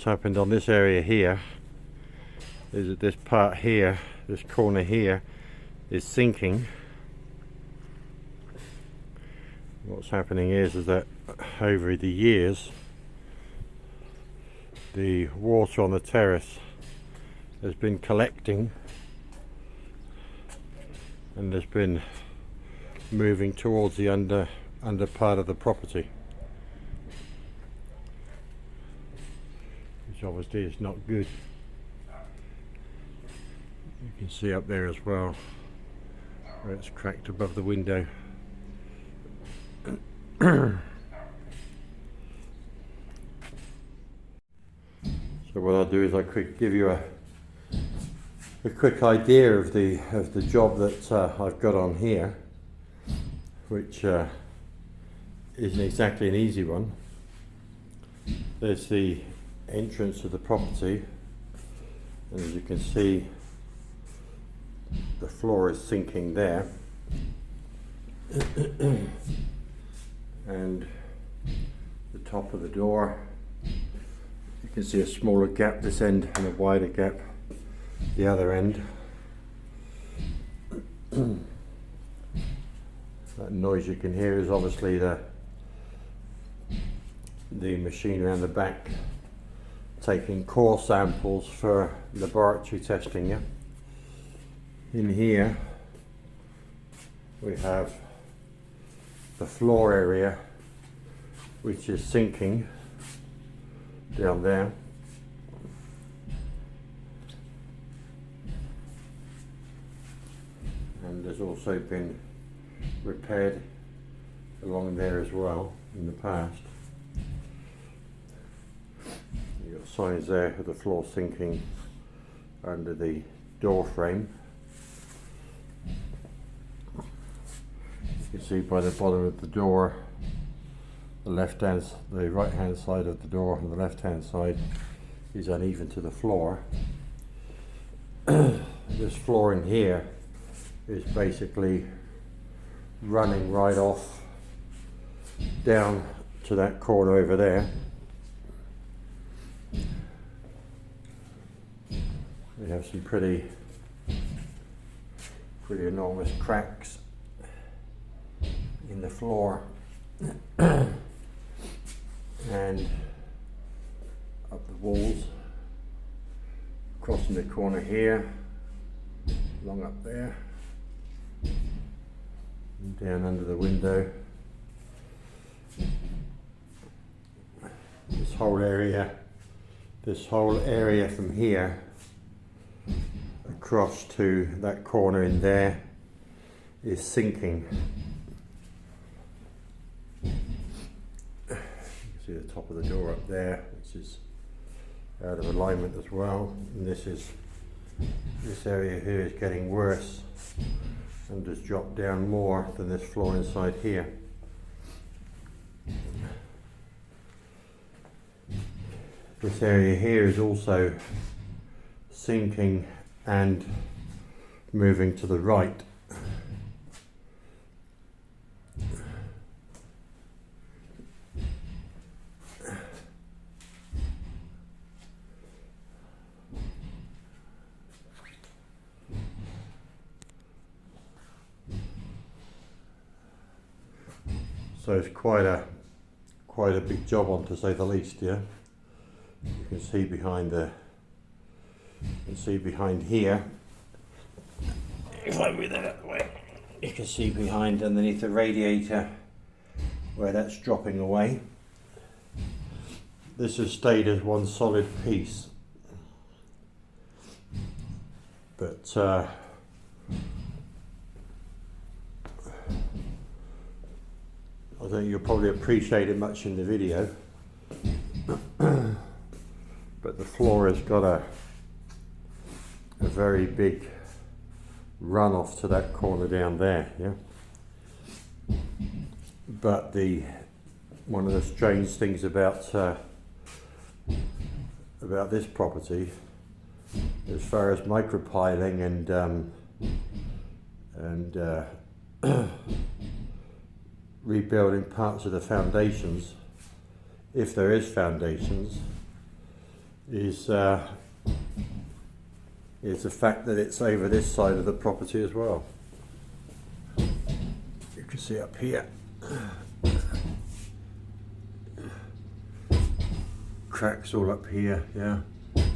what's happened on this area here is that this part here, this corner here, is sinking. What's happening is that over the years the water on the terrace has been collecting and has been moving towards the under part of the property, which obviously is not good. You can see up there as well where it's cracked above the window. So what I'll do is I'll give you a quick idea of the job that I've got on here, which isn't exactly an easy one. There's the entrance to the property, and as you can see, the floor is sinking there. And the top of the door, you can see a smaller gap this end and a wider gap the other end. That noise you can hear is obviously the machine around the back taking core samples for laboratory testing. Yeah. In here we have the floor area, which is sinking down there. And there's also been repaired along there as well in the past. You've got signs there of the floor sinking under the door frame. You can see by the bottom of the door, the right hand side of the door and the left hand side is uneven to the floor. This floor in here is basically running right off down to that corner over there. We have some pretty enormous cracks in the floor and up the walls, crossing the corner here, along up there, and down under the window. This whole area from here across to that corner in there is sinking. See the top of the door up there, which is out of alignment as well, and this area here is getting worse and has dropped down more than this floor inside here. This area here is also sinking and moving to the right. So it's quite a big job on, to say the least. Yeah, you can see behind here. If I move that out of the way, you can see behind underneath the radiator where that's dropping away. This has stayed as one solid piece, but I don't think you'll probably appreciate it much in the video, but the floor has got a very big runoff to that corner down there. Yeah. But one of the strange things about this property, as far as micropiling and rebuilding parts of the foundations, if there is foundations, is the fact that it's over this side of the property as well. You can see up here, cracks all up here, yeah. There's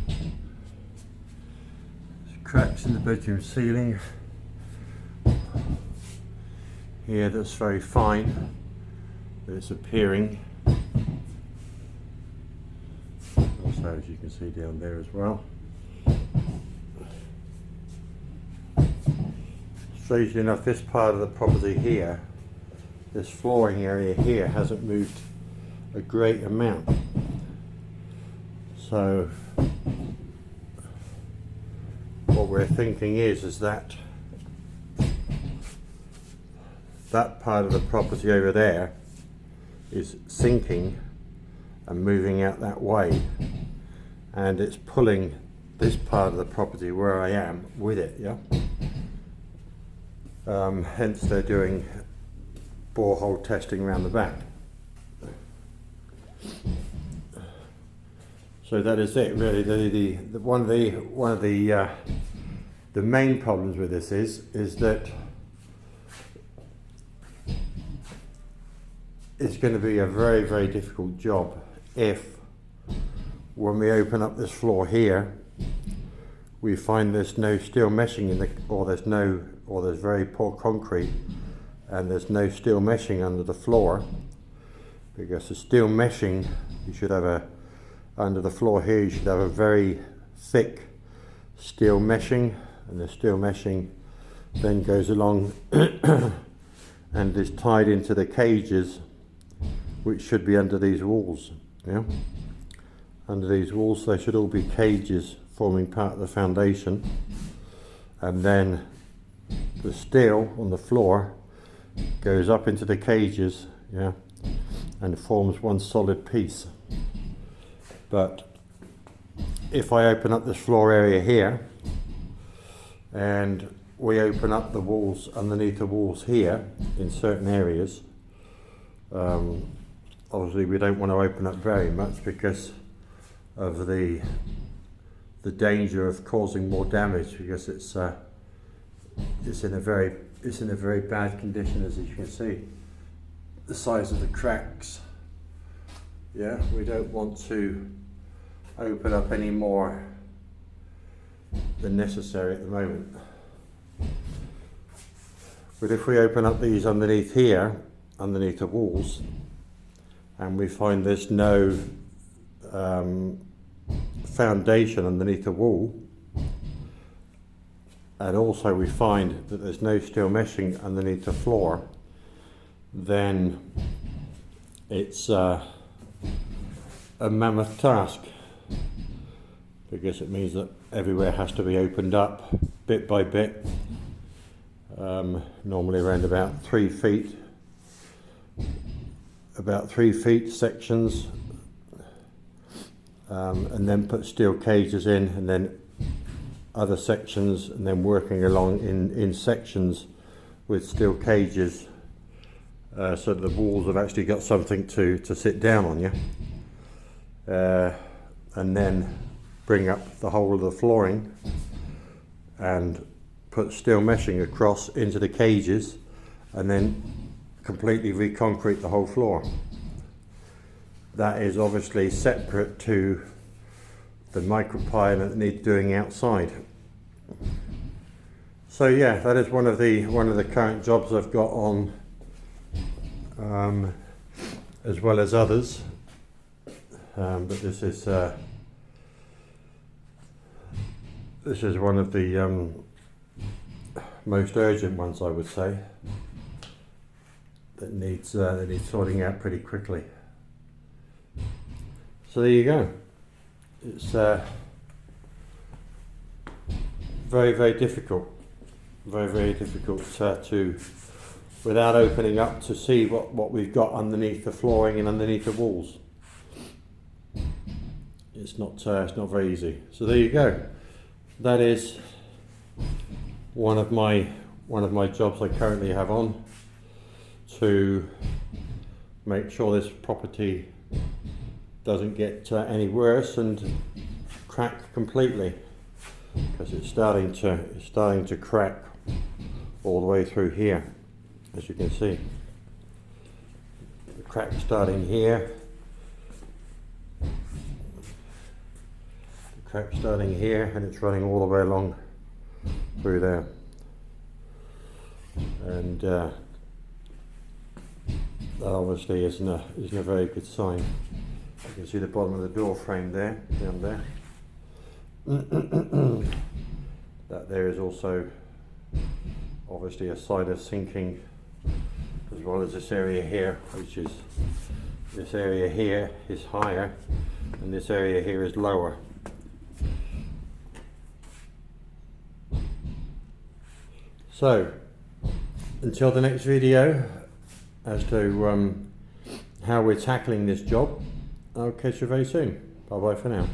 cracks in the bedroom ceiling. Here that's very fine, but it's appearing. Also, as you can see down there as well. Strangely enough, this part of the property here, this flooring area here, hasn't moved a great amount. So what we're thinking is that that part of the property over there is sinking and moving out that way, and it's pulling this part of the property where I am with it, yeah. Hence they're doing borehole testing around the back. So that is it, really. One of the main problems with this is that it's going to be a very, very difficult job if, when we open up this floor here, we find there's no steel meshing in the, or there's very poor concrete and there's no steel meshing under the floor, because the steel meshing, you should have under the floor here, you should have a very thick steel meshing, and the steel meshing then goes along and is tied into the cages, which should be under these walls. Yeah, under these walls there should all be cages forming part of the foundation, and then the steel on the floor goes up into the cages, yeah, and forms one solid piece. But if I open up this floor area here and we open up the walls underneath the walls here in certain areas, obviously we don't want to open up very much because of the danger of causing more damage, because it's in a very bad condition, as you can see. The size of the cracks. Yeah, we don't want to open up any more than necessary at the moment. But if we open up these underneath here, underneath the walls, and we find there's no foundation underneath the wall, and also we find that there's no steel meshing underneath the floor, then it's a mammoth task, because it means that everywhere has to be opened up bit by bit, normally around about 3 feet, sections, and then put steel cages in, and then other sections, and then working along in sections with steel cages, so that the walls have actually got something to sit down on, yeah, and then bring up the whole of the flooring and put steel meshing across into the cages, and then completely reconcrete the whole floor. That is obviously separate to the micropile that needs doing outside. So yeah, that is one of the current jobs I've got on, as well as others. But this is one of the most urgent ones, I would say, that needs sorting out pretty quickly. So there you go. It's very, very difficult, to, without opening up, to see what we've got underneath the flooring and underneath the walls. It's not very easy. So there you go. That is one of my jobs I currently have on, to make sure this property doesn't get any worse, and cracked completely, because it's starting to crack all the way through here, as you can see. The crack starting here, the crack starting here, and it's running all the way along through there. And that obviously isn't a very good sign. You can see the bottom of the door frame there, down there. That there is also obviously a sign of sinking, as well as this area here, which is, this area here is higher and this area here is lower. So until the next video as to how we're tackling this job, I'll catch you very soon. Bye bye for now.